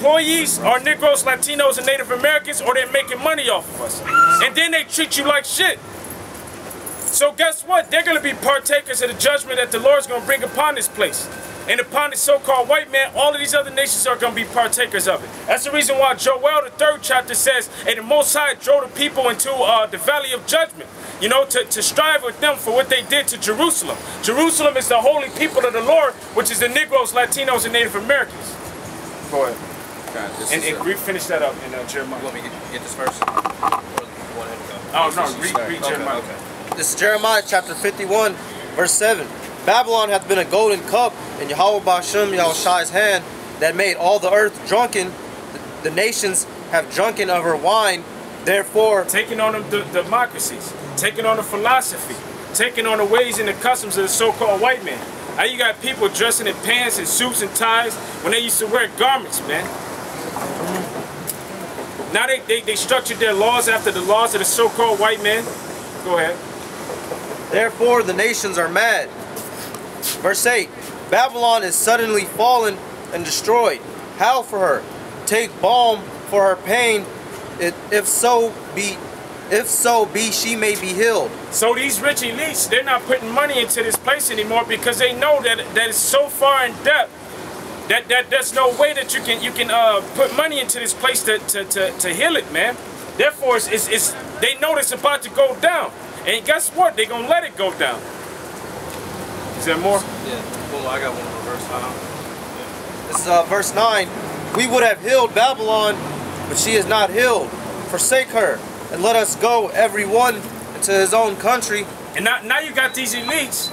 employees are Negroes, Latinos, and Native Americans, or they're making money off of us. And then they treat you like shit. So guess what? They're going to be partakers of the judgment that the Lord's going to bring upon this place. And upon the so-called white man, all of these other nations are going to be partakers of it. That's the reason why Joel, the 3rd chapter, says, and the Most High drove the people into the valley of judgment, you know, to strive with them for what they did to Jerusalem. Jerusalem is the holy people of the Lord, which is the Negroes, Latinos, and Native Americans. Go ahead. And finish that up in Jeremiah. You want me to get this first? Or you want him to go? Oh, no, read Jeremiah. Okay. This is Jeremiah chapter 51, verse 7. Babylon hath been a golden cup in Yahweh Ba'ashem Yahushai's hand that made all the earth drunken. The nations have drunken of her wine. Therefore, taking on the democracies, taking on the philosophy, taking on the ways and the customs of the so-called white man. Now you got people dressing in pants and suits and ties when they used to wear garments, man. Now they structured their laws after the laws of the so-called white man. Go ahead. Therefore the nations are mad. Verse 8. Babylon is suddenly fallen and destroyed. Howl for her. Take balm for her pain. If so be she may be healed. So these rich elites, they're not putting money into this place anymore because they know that it's so far in depth that there's no way that you can put money into this place to heal it, man. Therefore, they know it's about to go down, and guess what? They're gonna let it go down. Is there more? Yeah. Well, I got one more verse. This is verse 9. We would have healed Babylon, but she is not healed. Forsake her, and let us go, every one, into his own country. And now you got these elites.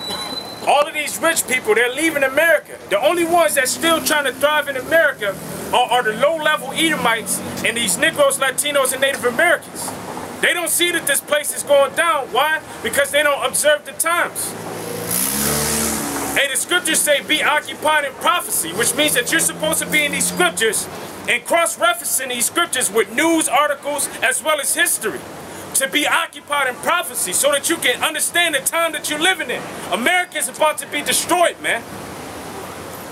All of these rich people, they're leaving America. The only ones that's still trying to thrive in America are the low-level Edomites and these Negroes, Latinos, and Native Americans. They don't see that this place is going down. Why? Because they don't observe the times. Hey, the scriptures say be occupied in prophecy, which means that you're supposed to be in these scriptures and cross-referencing these scriptures with news articles as well as history. To be occupied in prophecy so that you can understand the time that you're living in. America is about to be destroyed, man.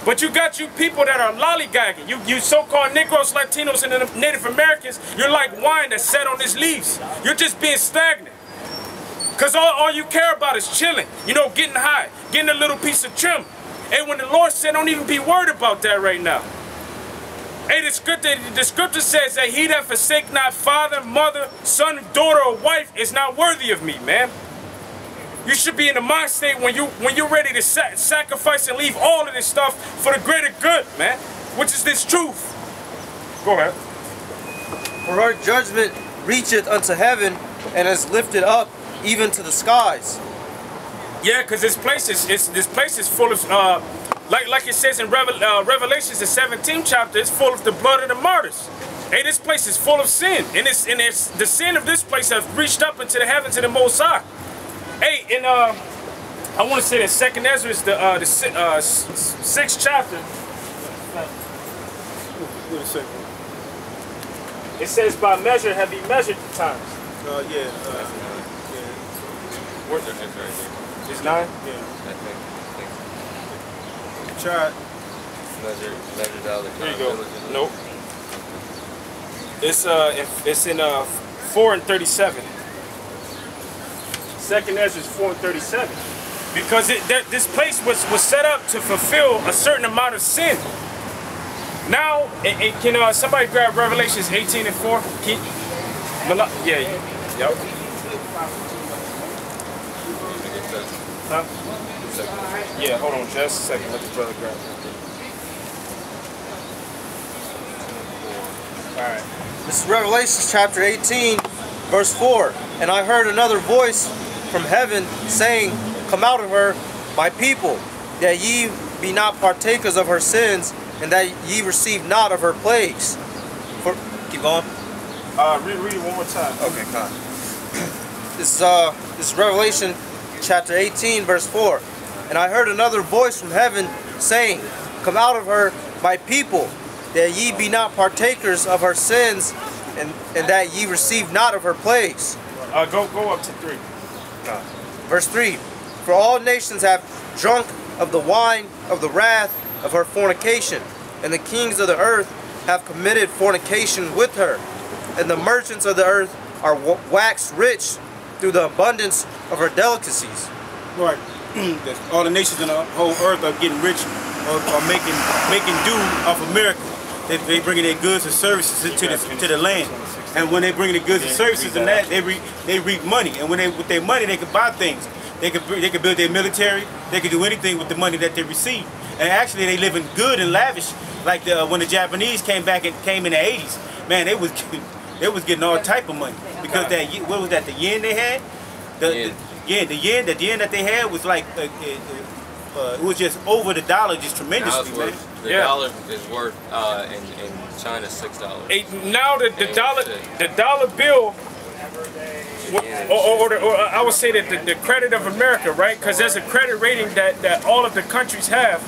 But you got you people that are lollygagging. You so-called Negroes, Latinos, and Native Americans, you're like wine that's set on its leaves. You're just being stagnant. Because all you care about is chilling, you know, getting high, getting a little piece of trim. And when the Lord said, don't even be worried about that right now. Hey, the scripture says that he that forsake not father, mother, son, daughter, or wife is not worthy of me, man. You should be in the mind state when you're ready to sacrifice and leave all of this stuff for the greater good, man. Which is this truth. Go ahead. For her judgment reacheth unto heaven and is lifted up even to the skies. Yeah, because this place is full of like it says in Revelations, the 17th chapter, it's full of the blood of the martyrs. Hey, this place is full of sin, and the sin of this place has reached up into the heavens of the Most High. Hey, and I want to say that 2nd Ezra is the 6th chapter. Wait a second. It says, "By measure have he measured the times." Yeah. Where's it? It's 9. Yeah. Try. Measure all the time. There you go. Nope. It's in 4 and 37. 2nd Ezra is 4 and 37. Because this place was set up to fulfill a certain amount of sin. Now, can somebody grab Revelations 18 and 4? Yeah. Yep. Huh? Yeah, hold on just a second. Let the brother grab it. Alright. This is Revelation chapter 18, verse 4. And I heard another voice from heaven saying, Come out of her, my people, that ye be not partakers of her sins, and that ye receive not of her plagues. Keep going. Read it one more time. Okay, God. This is Revelation chapter 18, verse 4. And I heard another voice from heaven saying, Come out of her, my people, that ye be not partakers of her sins, and that ye receive not of her plagues. Go up to 3. Verse 3. For all nations have drunk of the wine of the wrath of her fornication, and the kings of the earth have committed fornication with her, and the merchants of the earth are waxed rich through the abundance of her delicacies. Right. All the nations in the whole earth are getting rich or making do off America. They bringing their goods and services to the land. And when they bring the goods and services and that, they reap money. And with their money, they can buy things. They can build their military. They can do anything with the money that they receive. And actually, they living good and lavish. Like when the Japanese came back and came in the 80s, man, they was getting all type of money because what was that? The yen they had. The yen that they had was like it was just over the dollar, just tremendously, man. The dollar is worth in China $6. Now the dollar bill, or I would say that the credit of America, right? Because there's a credit rating that all of the countries have.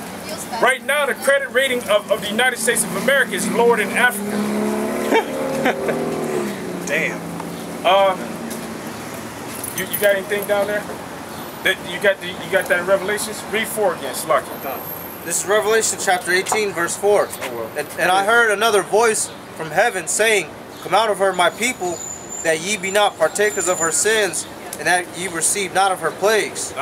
Right now, the credit rating of the United States of America is lower than Africa. Damn. You got anything down there? You got that in Revelations? Read 4 again, Slucky. This is Revelation chapter 18, verse 4. And I heard another voice from heaven saying, "Come out of her, my people, that ye be not partakers of her sins, and that ye receive not of her plagues."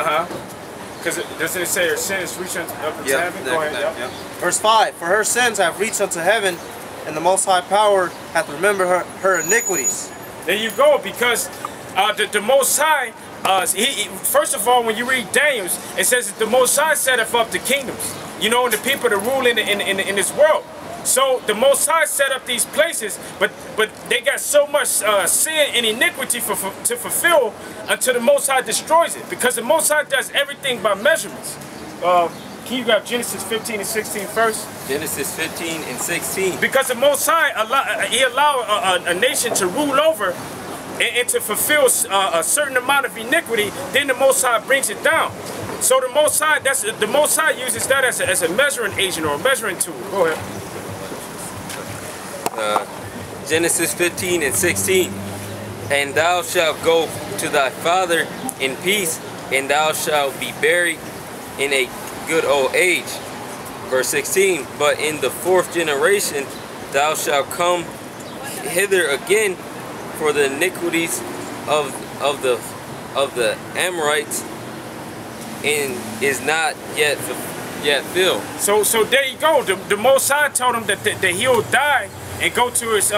Because doesn't it say her sins reach up into heaven? Go ahead. Yep. Verse 5, "For her sins have reached unto heaven, and the Most High Power hath remembered her iniquities." There you go, because the Most High, first of all, when you read Daniel, it says that the Most High setteth up the kingdoms, you know, and the people to rule in this world. So the Most High set up these places, but they got so much sin and iniquity to fulfill until the Most High destroys it, because the Most High does everything by measurements. Can you grab Genesis 15 and 16 first? Genesis 15 and 16. Because the Most High, He allowed a nation to rule over and to fulfill a certain amount of iniquity, then the Most High brings it down. So the Most High, the Most High uses that as a measuring agent or a measuring tool. Go ahead. Genesis 15 and 16. "And thou shalt go to thy father in peace, and thou shalt be buried in a good old age." Verse 16. "But in the 4th generation thou shalt come hither again, for the iniquities of the Amorites and is not yet filled." So there you go. The Most High told him that he'll die and go to his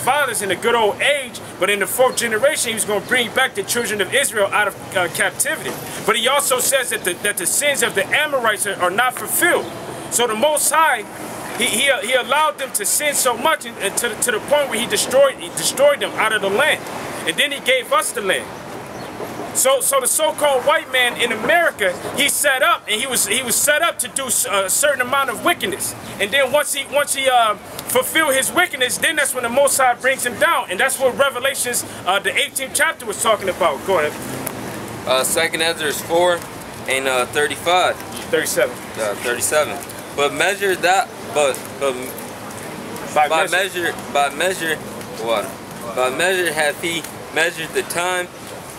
fathers in a good old age, but in the 4th generation he was going to bring back the children of Israel out of captivity. But he also says that the sins of the Amorites are not fulfilled. So the Most High, he allowed them to sin so much to the point where he destroyed them out of the land, and then he gave us the land. So the so-called white man in America, he set up, and he was set up to do a certain amount of wickedness. And then once he fulfilled his wickedness, then that's when the Most High brings him down. And that's what Revelations, the 18th chapter, was talking about. Go ahead. 2nd Ezra 4 and 35. 37. 37. "But measure that, but by measure hath he measured the time,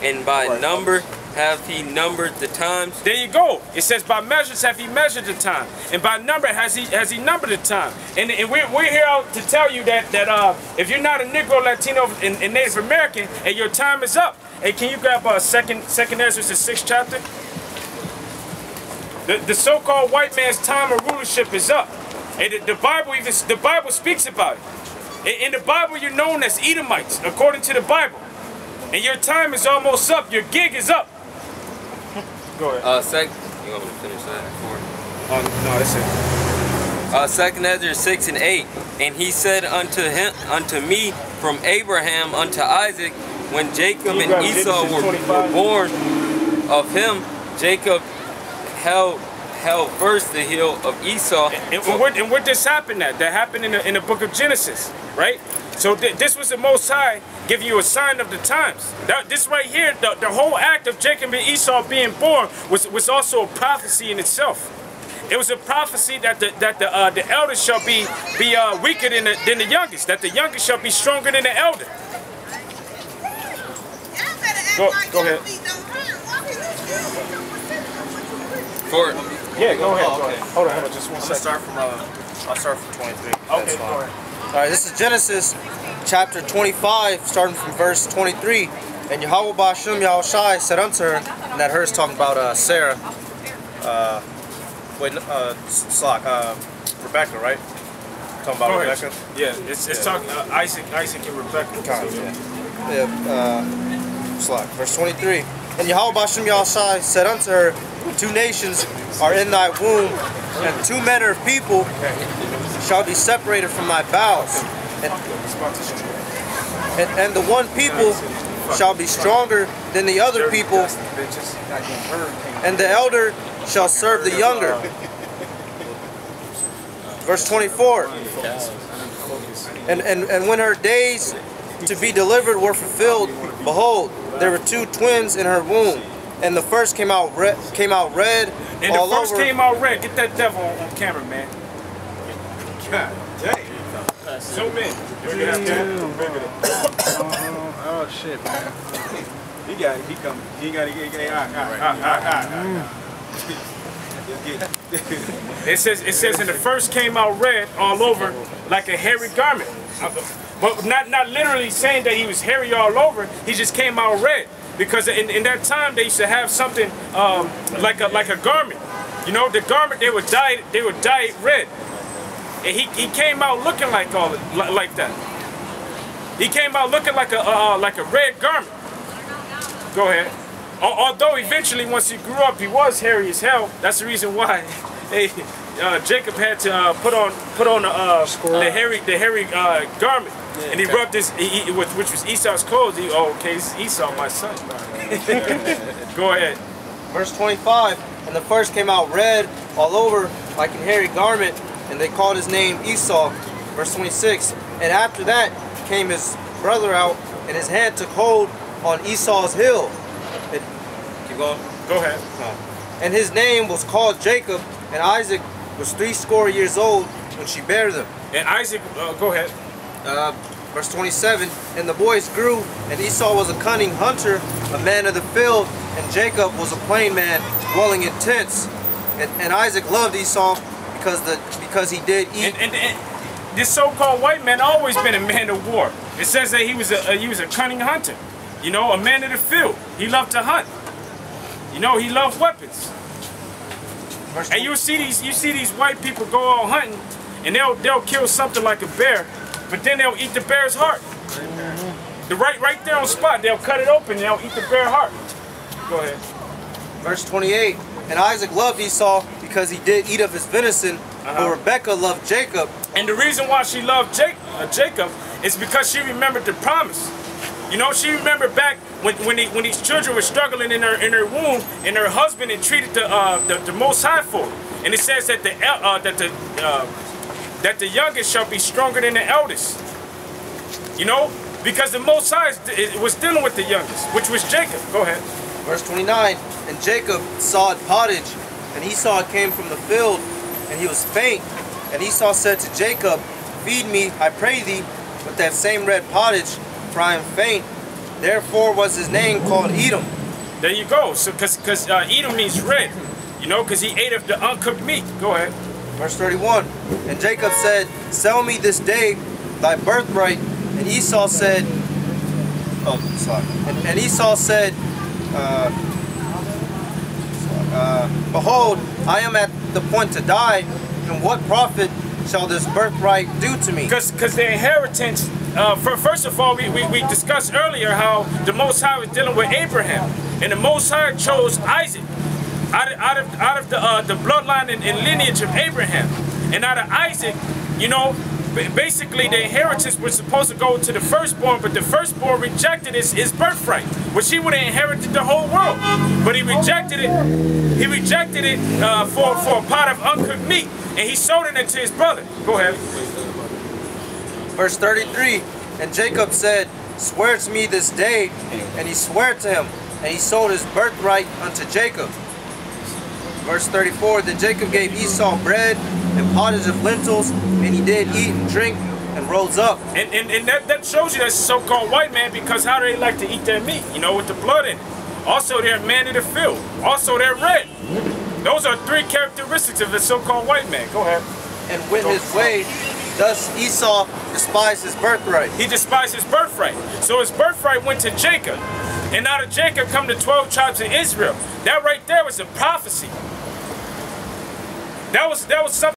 and by number hath he numbered the times." There you go. It says, by measures have he measured the time, and by number has he numbered the time. And we're here to tell you that if you're not a Negro, Latino, and Native American, and your time is up. Hey, can you grab second Ezra, the 6th chapter? The so-called white man's time of rulership is up. And the Bible speaks about it. In the Bible, you're known as Edomites, according to the Bible. And your time is almost up. Your gig is up. Go ahead. You want me to finish that? No, that's it. 2nd Ezra 6 and 8. "And he said unto me from Abraham unto Isaac, when Jacob and Esau were born, of him Jacob held first the hill of Esau." And where this happened at? That happened in the book of Genesis, right? So this was the Most High giving you a sign of the times. This right here, the whole act of Jacob and Esau being born was also a prophecy in itself. It was a prophecy that the elders shall be weaker than the youngest, that the youngest shall be stronger than the elder. Go ahead. For Yeah, go ahead. okay. Hold on, just one second. I'll start from 23. Okay, go ahead. Alright, this is Genesis chapter 25, starting from verse 23. And Yahweh Ba'Shem Yahushai said unto her, and that her is talking about Sarah, Rebecca, right? Talking about Rebecca? Yeah, it's talking Isaac and Rebecca. Verse 23. And Yahweh Ba'Shem Yahushai said unto her, 2 nations are in thy womb, and 2 manner of people shall be separated from thy bowels. And the one people shall be stronger than the other people, and the elder shall serve the younger. Verse 24. And when her days to be delivered were fulfilled, behold, there were 2 twins in her womb, and the first came out red and all the first over. came out red. Get that devil on camera, man. God dang. Zoom in. Oh shit, man. He got it. He got it. It says, and the first came out red all over like a hairy garment. But not literally saying that he was hairy all over. He just came out red. Because in that time they used to have something like a garment. You know, the garment they would dye it red. And he came out looking like that. He came out looking like a red garment. Go ahead. Although eventually, once he grew up, he was hairy as hell. That's the reason why Jacob had to put on the hairy garment. Yeah, and he rubbed his, which was Esau's clothes. Okay, it's Esau, my son. Go ahead. Verse 25. And the first came out red all over like a hairy garment, and they called his name Esau. Verse 26. And after that came his brother out, and his hand took hold on Esau's heel. Keep going. Go ahead. And his name was called Jacob, and Isaac was 80 years old when she bare them. And Isaac, go ahead. Verse 27, and the boys grew, and Esau was a cunning hunter, a man of the field, and Jacob was a plain man, dwelling in tents. And Isaac loved Esau because he did eat. And this so-called white man always been a man of war. It says that he was a cunning hunter, you know, a man of the field. He loved to hunt. You know, he loved weapons. And you see these white people go out hunting, and they'll kill something like a bear. But then they'll eat the bear's heart. Right there on spot, they'll cut it open and they'll eat the bear heart. Go ahead. Verse 28, and Isaac loved Esau because he did eat of his venison, but Rebekah loved Jacob. And the reason why she loved Jacob is because she remembered the promise. You know, she remembered back when these children were struggling in her womb, and her husband entreated the Most High for it. And it says that that the youngest shall be stronger than the eldest. You know, because the Most High was dealing with the youngest, which was Jacob. Go ahead. Verse 29, and Jacob sawed pottage, and Esau came from the field, and he was faint. And Esau said to Jacob, feed me, I pray thee, with that same red pottage, for I am faint. Therefore was his name called Edom. There you go. So, because Edom means red, you know, because he ate of the uncooked meat. Go ahead. Verse 31, and Jacob said, sell me this day thy birthright. And Esau said, and Esau said, behold, I am at the point to die, and what profit shall this birthright do to me? Because the inheritance, first of all, we discussed earlier how the Most High was dealing with Abraham, and the Most High chose Isaac out of the bloodline and lineage of Abraham. And out of Isaac, you know, basically the inheritance was supposed to go to the firstborn, but the firstborn rejected his birthright, which he would have inherited the whole world. But he rejected it. He rejected it for a pot of uncooked meat, and he sold it into his brother. Go ahead. Verse 33, and Jacob said, swear to me this day, and he swore to him, and he sold his birthright unto Jacob. Verse 34, then Jacob gave Esau bread and pottage of lentils, and he did eat and drink and rose up. And that shows you that's so-called white man, because how do they like to eat their meat? You know, with the blood in it. Also, they're man of the field. Also, they're red. Those are 3 characteristics of the so-called white man. Go ahead. And went his way. Thus Esau despised his birthright. He despised his birthright. So his birthright went to Jacob. And out of Jacob come the 12 tribes of Israel. That right there was a prophecy. That was something.